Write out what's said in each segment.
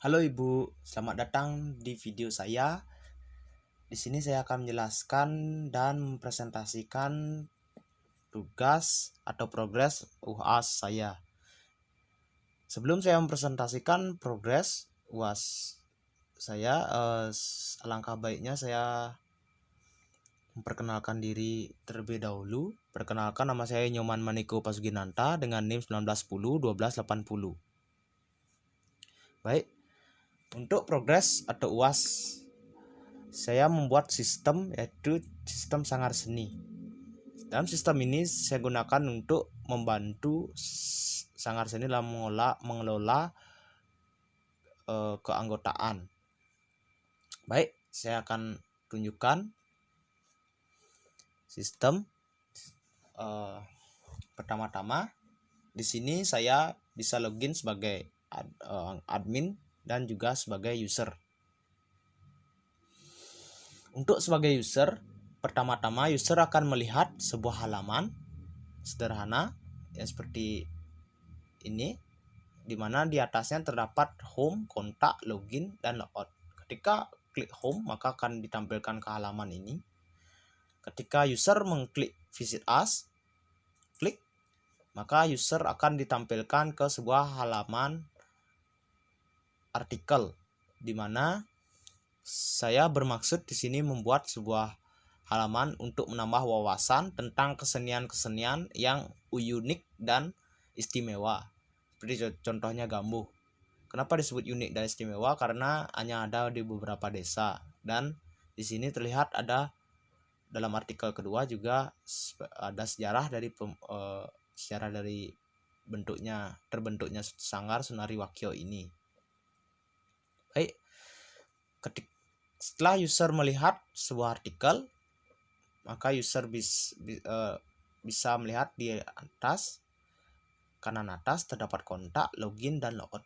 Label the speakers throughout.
Speaker 1: Halo Ibu, selamat datang di video saya. Di sini saya akan menjelaskan dan mempresentasikan tugas atau progres UAS saya. Sebelum saya mempresentasikan progres UAS saya, alangkah baiknya saya memperkenalkan diri terlebih dahulu. Perkenalkan, nama saya Nyoman Maniko Pasuginanta dengan NIM 1910 1280. Baik, untuk progres atau UAS saya membuat sistem, yaitu sistem Sanggar Seni. Dalam sistem ini saya gunakan untuk membantu Sanggar Seni dalam mengelola keanggotaan. Baik, saya akan tunjukkan sistem. Pertama-tama di sini saya bisa login sebagai admin dan juga sebagai user. Untuk sebagai user, pertama-tama user akan melihat sebuah halaman sederhana yang seperti ini, di mana di atasnya terdapat home, kontak, login, dan logout. Ketika klik home, maka akan ditampilkan ke halaman ini. Ketika user mengklik visit us, klik, maka user akan ditampilkan ke sebuah halaman artikel, di mana saya bermaksud di sini membuat sebuah halaman untuk menambah wawasan tentang kesenian-kesenian yang unik dan istimewa. Seperti contohnya Gambuh. Kenapa disebut unik dan istimewa? Karena hanya ada di beberapa desa, dan di sini terlihat ada dalam artikel kedua juga ada sejarah dari terbentuknya Sanggar Sunari Wakyo ini. Baik, setelah user melihat sebuah artikel, maka user bisa melihat di atas, kanan atas terdapat kontak, login, dan logout.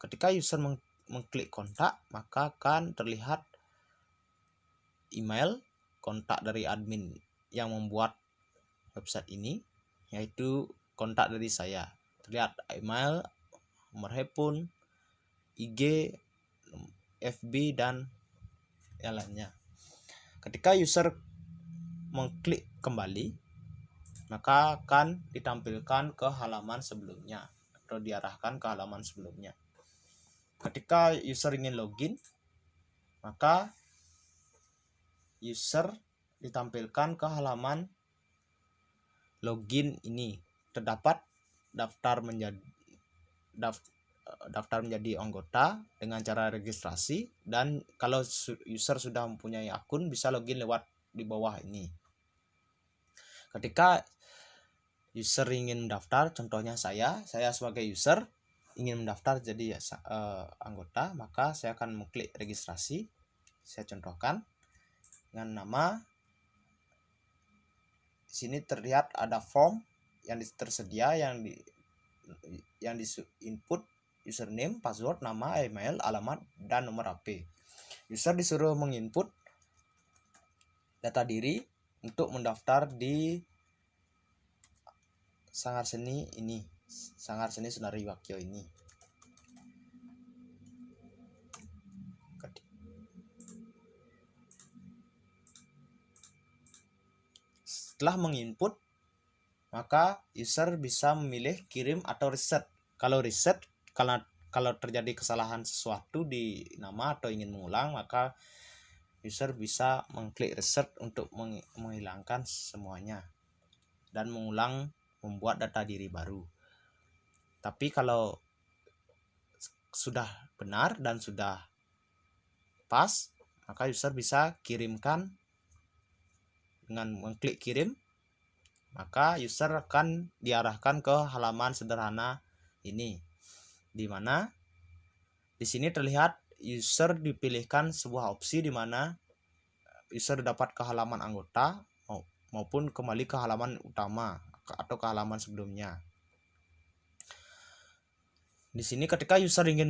Speaker 1: Ketika user mengklik kontak, maka akan terlihat email kontak dari admin yang membuat website ini, yaitu kontak dari saya. Terlihat email, nomor handphone, IG, FB, dan yang lainnya. Ketika user mengklik kembali, maka akan ditampilkan ke halaman sebelumnya atau diarahkan ke halaman sebelumnya. Ketika user ingin login, maka user ditampilkan ke halaman login ini. Terdapat daftar menjadi anggota dengan cara registrasi, dan kalau user sudah mempunyai akun bisa login lewat di bawah ini. Ketika user ingin mendaftar, contohnya saya sebagai user ingin mendaftar jadi anggota, maka saya akan mengklik registrasi. Saya contohkan dengan nama. Di sini terlihat ada form yang tersedia yang di input username, password, nama, email, alamat, dan nomor HP. User disuruh menginput data diri untuk mendaftar di Sanggar Seni ini, Sanggar Seni Sunari Wakyo ini. Setelah menginput, maka user bisa memilih kirim atau reset. Kalau terjadi kesalahan sesuatu di nama atau ingin mengulang, maka user bisa mengklik reset untuk menghilangkan semuanya dan membuat data diri baru. Tapi kalau sudah benar dan sudah pas, maka user bisa kirimkan dengan mengklik kirim. Maka user akan diarahkan ke halaman sederhana ini, di mana di sini terlihat user dipilihkan sebuah opsi di mana user dapat ke halaman anggota maupun kembali ke halaman utama atau ke halaman sebelumnya. Di sini ketika user ingin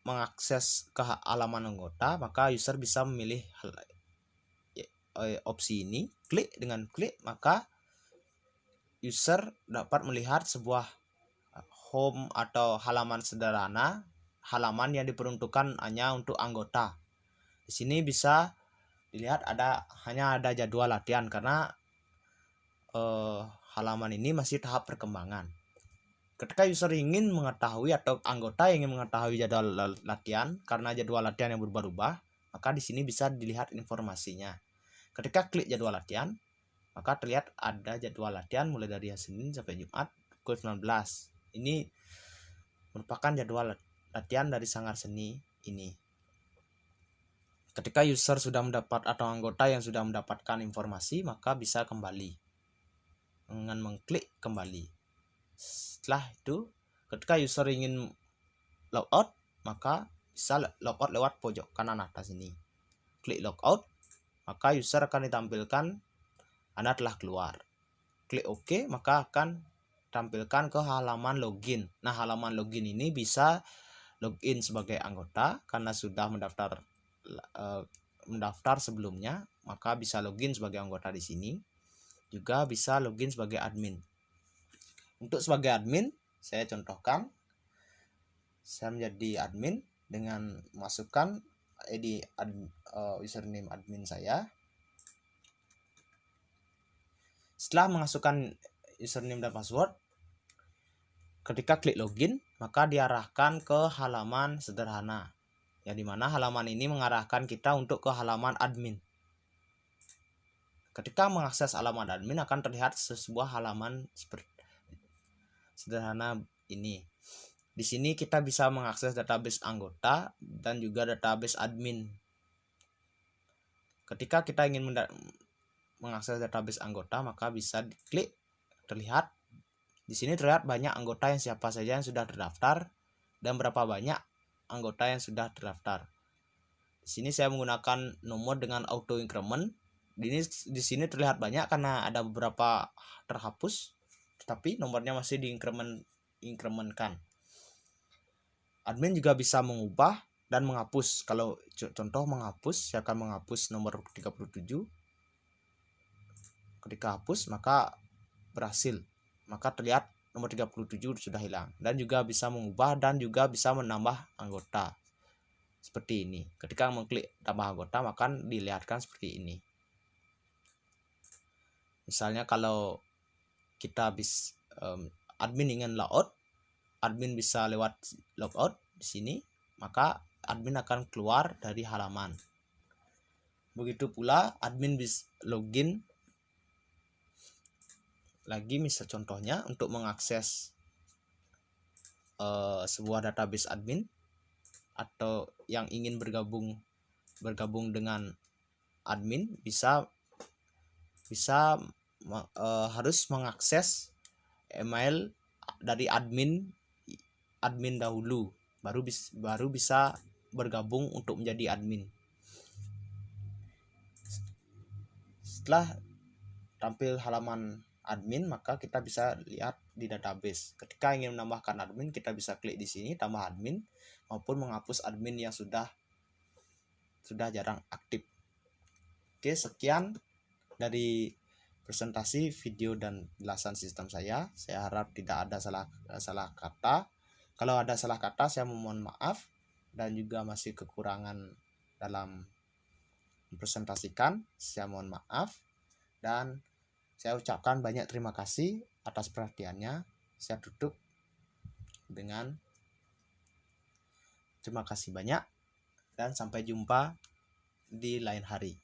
Speaker 1: mengakses ke halaman anggota, maka user bisa memilih opsi ini. Dengan klik, maka user dapat melihat sebuah home atau halaman sederhana, halaman yang diperuntukkan hanya untuk anggota. Di sini bisa dilihat hanya ada jadwal latihan karena halaman ini masih tahap perkembangan. Ketika user ingin mengetahui atau anggota ingin mengetahui jadwal latihan karena jadwal latihan yang berubah-ubah, maka di sini bisa dilihat informasinya. Ketika klik jadwal latihan, maka terlihat ada jadwal latihan mulai dari Senin sampai Jumat pukul 19. Ini merupakan jadwal latihan dari Sanggar Seni ini. Ketika user sudah mendapat atau anggota yang sudah mendapatkan informasi, maka bisa kembali dengan mengklik kembali. Setelah itu, ketika user ingin logout, maka bisa logout lewat pojok kanan atas ini. Klik logout, maka user akan ditampilkan Anda telah keluar. Klik OK, maka akan tampilkan ke halaman login. Nah, halaman login ini bisa login sebagai anggota karena sudah mendaftar sebelumnya, maka bisa login sebagai anggota di sini. Juga bisa login sebagai admin. Untuk sebagai admin, saya contohkan, saya menjadi admin dengan masukkan ID username admin saya. Setelah memasukkan username dan password, ketika klik login, maka diarahkan ke halaman sederhana, yang dimana halaman ini mengarahkan kita untuk ke halaman admin. Ketika mengakses halaman admin akan terlihat sebuah halaman seperti sederhana ini. Di sini kita bisa mengakses database anggota dan juga database admin. Ketika kita ingin mengakses database anggota, maka bisa diklik, terlihat di sini terlihat banyak anggota yang siapa saja yang sudah terdaftar dan berapa banyak anggota yang sudah terdaftar. Di sini saya menggunakan nomor dengan auto increment. Di sini terlihat banyak karena ada beberapa terhapus, tetapi nomornya masih diincrementkan. Admin juga bisa mengubah dan menghapus. Kalau contoh menghapus, saya akan menghapus nomor 37. Ketika hapus, maka berhasil. Maka terlihat nomor 37 sudah hilang. Dan juga bisa mengubah dan juga bisa menambah anggota. Seperti ini. Ketika mengklik tambah anggota, maka dilihatkan seperti ini. Misalnya kalau kita admin ingin logout, admin bisa lewat logout di sini, maka admin akan keluar dari halaman. Begitu pula admin bisa login lagi, misal contohnya untuk mengakses sebuah database admin atau yang ingin bergabung dengan admin harus mengakses email dari admin dahulu, baru bisa bergabung untuk menjadi admin. Setelah tampil halaman admin, maka kita bisa lihat di database. Ketika ingin menambahkan admin, kita bisa klik di sini tambah admin maupun menghapus admin yang sudah jarang aktif. Oke, sekian dari presentasi video dan jelasan sistem saya. Saya harap tidak ada salah kata. Kalau ada salah kata, saya memohon maaf dan juga masih kekurangan dalam mempresentasikan. Saya mohon maaf dan saya ucapkan banyak terima kasih atas perhatiannya. Saya tutup dengan terima kasih banyak dan sampai jumpa di lain hari.